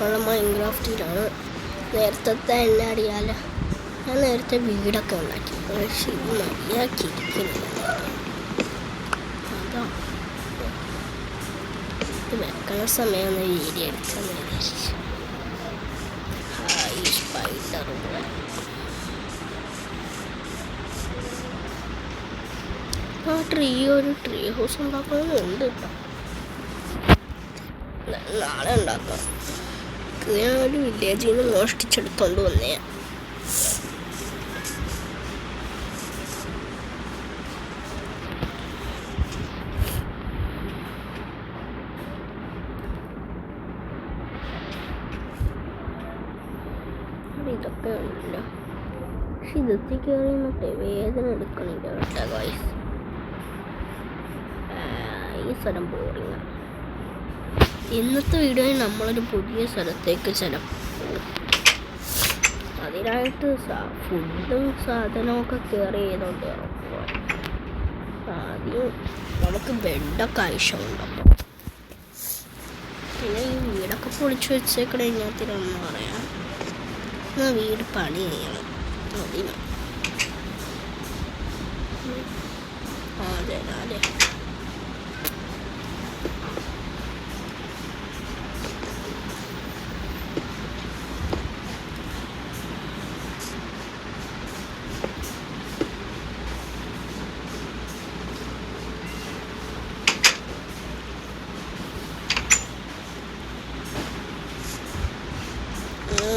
ഉള്ള മൈൻക്രാഫ്റ്റിലാണ്. നേരത്തെ എന്നെ അറിയാലോ, ഞാൻ നേരത്തെ വീടൊക്കെ ഉണ്ടാക്കി. പക്ഷേ ഇത് മതിയാക്കിയിരിക്കുന്നില്ല. അതാ ഇത് വെക്കണ സമയം ഒന്ന് വീഡിയോ എടുക്കാമെന്ന് വിചാരിച്ചു. ഹായ് സ്പൈഡർ ഒരു ട്രീ ഹൗസ് ഉണ്ടാക്കണമെന്നുണ്ട് കേട്ടോ. നാളെ ഉണ്ടാക്കാം. ഞാൻ ഒരു വില്ലേജിൽ നിന്ന് മോഷ്ടിച്ചെടുത്തോണ്ട് വന്നേ. ഇതൊക്കെ ഉണ്ടല്ലോ. പക്ഷെ ഇതെത്തി കയറി മറ്റേ വേദന എടുക്കണില്ല കേട്ടോ ഗൈസ്. ഈ സ്ഥലം ബോറിങ്ങാണ്. ഇന്നത്തെ വീഡിയോയിൽ നമ്മളൊരു പുതിയ സ്ഥലത്തേക്ക് അതിനായിട്ട് ഫുഡും സാധനമൊക്കെ കയറി ചെയ്തോണ്ട് ആദ്യം നമുക്ക് ബെഡൊക്കെ ആവശ്യമുണ്ട്. പിന്നെ ഈ വീടൊക്കെ പൊളിച്ചു വെച്ചേക്കണ ഇതിനകത്തിനൊന്നും പറയാം. എന്നാൽ വീട് പണി ചെയ്യണം അതിന്. അതെ അതെ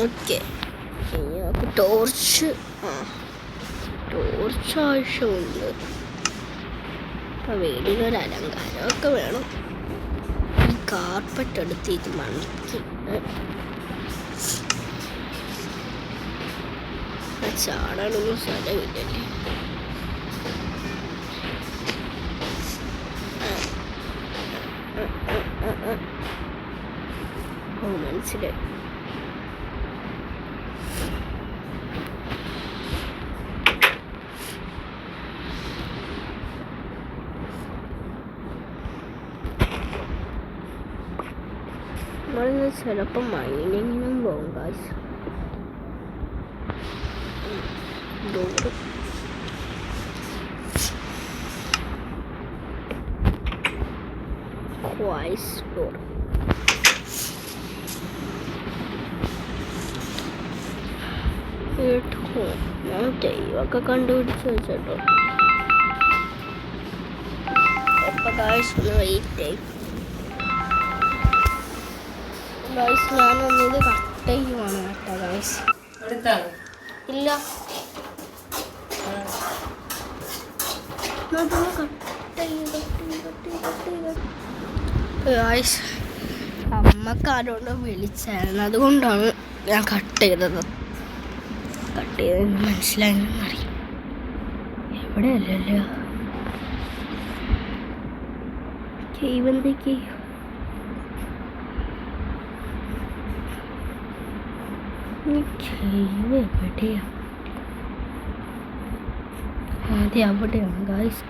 ഓക്കെ. ടോർച്ച് ആവശ്യമുണ്ട്. അപ്പം വീടിനൊരു അലങ്കാരമൊക്കെ വേണം. ഈ കാർപ്പറ്റ് എടുത്ത് ഇത് മണക്കി ചാടാനൊന്നും സ്ഥലമില്ലല്ലേ. മനസ്സിലായി. നമ്മളിന്ന് ചിലപ്പോൾ മൈനിങ്ങിനും പോകും ഗൈസ്. Door ക്വൈസ് door. ഞാൻ ദൈവമൊക്കെ കണ്ടുപിടിച്ച് വെച്ചോ. അപ്പോൾ ഗൈസ് ഒന്ന് വെയിറ്റ് ആയി. ഗൈസ് ഞാനൊന്നിത് കട്ട് ചെയ്യുവാണ് കേട്ടോ ഗൈസ്. ഇല്ല ഗൈസ് അമ്മക്ക് ആരോട് വിളിച്ചായിരുന്നു, അതുകൊണ്ടാണ് ഞാൻ കട്ട് ചെയ്തത്. കട്ട് ചെയ്തെന്ന് മനസ്സിലായെന്ന് അറിയാം. എവിടെയല്ലല്ലോ കേവ്. എന്തൊക്കെ എവിടെയാ? അതെ അവിടെയാണ് ഗൈസ്.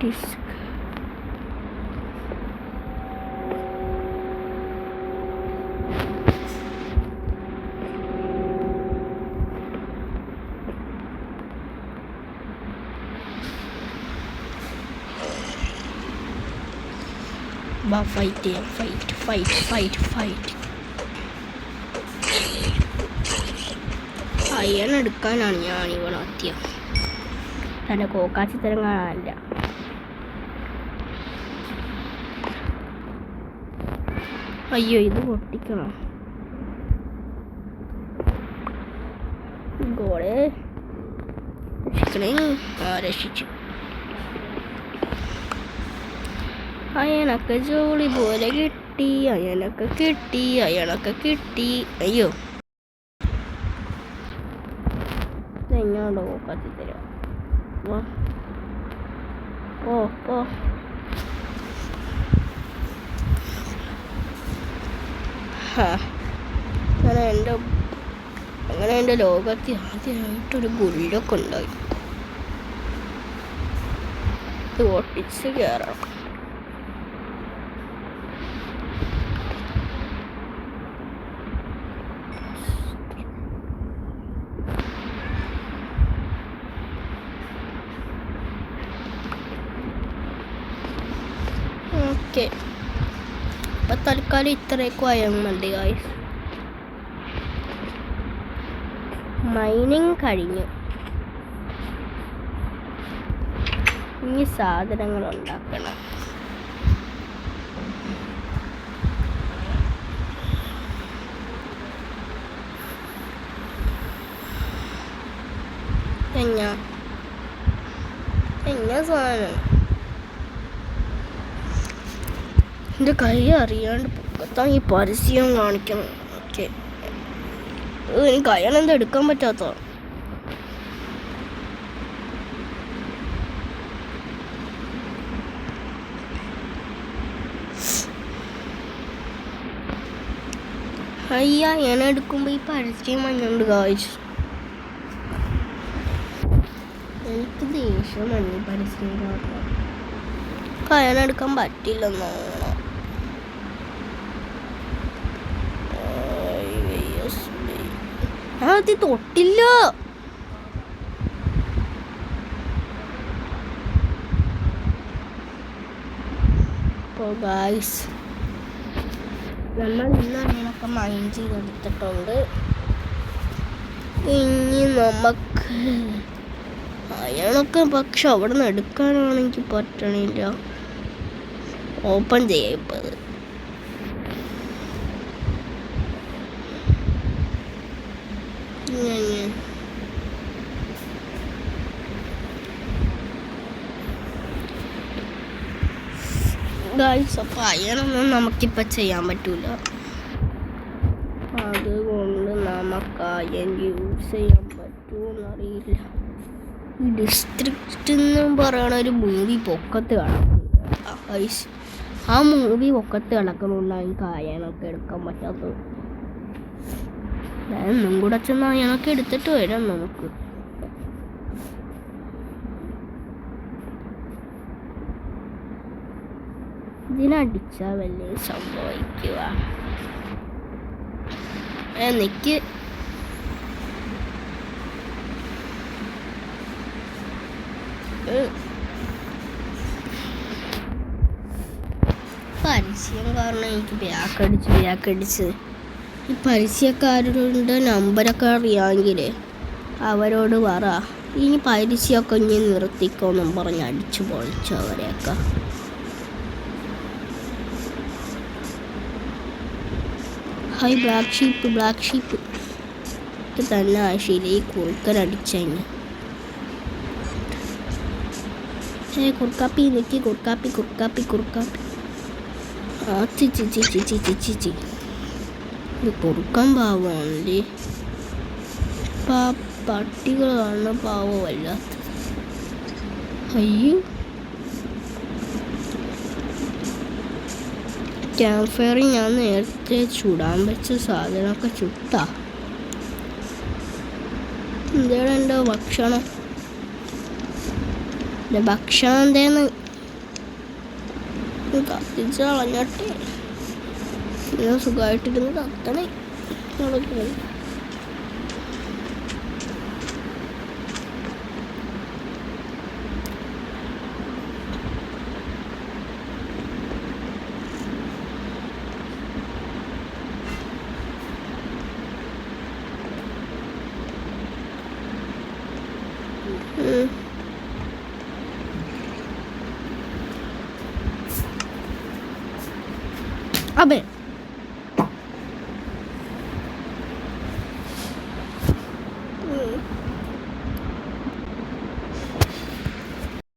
ഡിസ്ക് ഫൈറ്റ് ചെയ്യാം. ഫൈറ്റ് അയ്യൻ എടുക്കാനാണ് ഞാൻ ഇവിടെ എത്തിയ. തന്നെ കോക്കാച്ചിത്തരം കാണാനില്ല. അയ്യോ ഇത് പൊട്ടിക്കണം. ഗോളെ രക്ഷിക്കണേ. രക്ഷിച്ചു. അയണൊക്കെ ജോളി പോലെ കിട്ടി. അയണൊക്കെ കിട്ടി. അയ്യോ എങ്ങോട്ടോ കോക്കാച്ചി തരാം. ഓ ഞാൻ എൻ്റെ അങ്ങനെ എൻ്റെ ലോകത്തിൽ ആദ്യമായിട്ടൊരു ഗുല്ലൊക്കെ ഉണ്ടായി. ഇത് ഒട്ടിച്ച് കയറണം. ഓക്കെ, അപ്പം തൽക്കാലം ഇത്രയൊക്കെ ആയാൽ മതി ഗായ്സ്. മൈനിങ് കഴിഞ്ഞു. ഇനി സാധനങ്ങൾ ഉണ്ടാക്കണം. സാധനം എൻ്റെ കൈ അറിയാണ്ട് പൊക്കത്താൻ ഈ പരസ്യം കാണിക്കണം. ഓക്കെ, എനിക്ക് കയ്യാണെന്താ എടുക്കാൻ പറ്റാത്ത. അയ്യ, ഞാൻ എടുക്കുമ്പോൾ ഈ പരസ്യം വന്നുണ്ട് കാഴ്ച. എനിക്ക് ദേഷ്യം വന്നു പരസ്യം കാരണം. കയ്യാനെടുക്കാൻ പറ്റില്ലെന്നോ. അത് തൊട്ടില്ല. ഗായ്സ്, നമ്മൾ ഇന്ന് അങ്ങനെയൊക്കെ മൈൻഡ് ചെയ്തെടുത്തിട്ടുണ്ട്. ഇനി നമുക്ക് അയാളൊക്കെ പക്ഷെ അവിടെ നിന്ന് എടുക്കാനാണെങ്കിൽ പറ്റണില്ല. ഓപ്പൺ ചെയ്യാം ഇപ്പം അത്. ഗായ്സ്, അപ്പോൾ അയണൊന്നും നമുക്കിപ്പോൾ ചെയ്യാൻ പറ്റൂല. അതുകൊണ്ട് നമുക്ക് അയൺ യൂസ് ചെയ്യാൻ പറ്റുമെന്നറിയില്ല. ഈ ഡിസ്ട്രിക്റ്റ് എന്നും പറയണ ഒരു മൂവി പൊക്കത്ത് കിടക്കുന്നുണ്ട് ഗായ്സ്. ആ മൂവി പൊക്കത്ത് കിടക്കണോണ്ടാണ് എനിക്ക് അയണൊക്കെ എടുക്കാൻ പറ്റാത്തത്. ഞാൻ ഒന്നും കൂടെ ചെന്ന് അയണൊക്കെ എടുത്തിട്ട് വരാം നമുക്ക്. ഇതിനടിച്ചാ വലിയ സംഭവിക്കുക. എനിക്ക് പരസ്യം കാരണം എനിക്ക് ബാക്കടിച്ച് ഈ പരസ്യക്കാരുടെ നമ്പരൊക്കെ അറിയാമെങ്കിൽ അവരോട് പറ ഇനി പരസ്യമൊക്കെ ഇനി നിർത്തിക്കോന്നും പറഞ്ഞ് അടിച്ചു പൊളിച്ചു അവരെയൊക്കെ. ഹായ് ബ്ലാക്ക് ഷീപ്പ് ഇത് തന്നെ ആശയില്ല. ഈ കുറുക്കനടിച്ചതിന് കുറുക്കാപ്പി നിൽക്കി കുറുക്കാപ്പി ആ ചിച്ചി ഇത് കുറുക്കാൻ പാവമല്ലേ. പട്ടികൾ കാണുന്ന പാവമല്ലാത്ത. അയ്യോ, ക്യാമ്പ് ഫയറിൽ ഞാൻ നേരത്തെ ചുടാൻ വെച്ച സാധനമൊക്കെ ചുട്ടാ. എന്താണ് എൻ്റെ ഭക്ഷണം? എൻ്റെ ഭക്ഷണം എന്തേന്ന് കത്തിച്ച് കളഞ്ഞട്ടെ. ഇങ്ങനെ സുഖമായിട്ടിരുന്ന് കത്തണേ. Mm.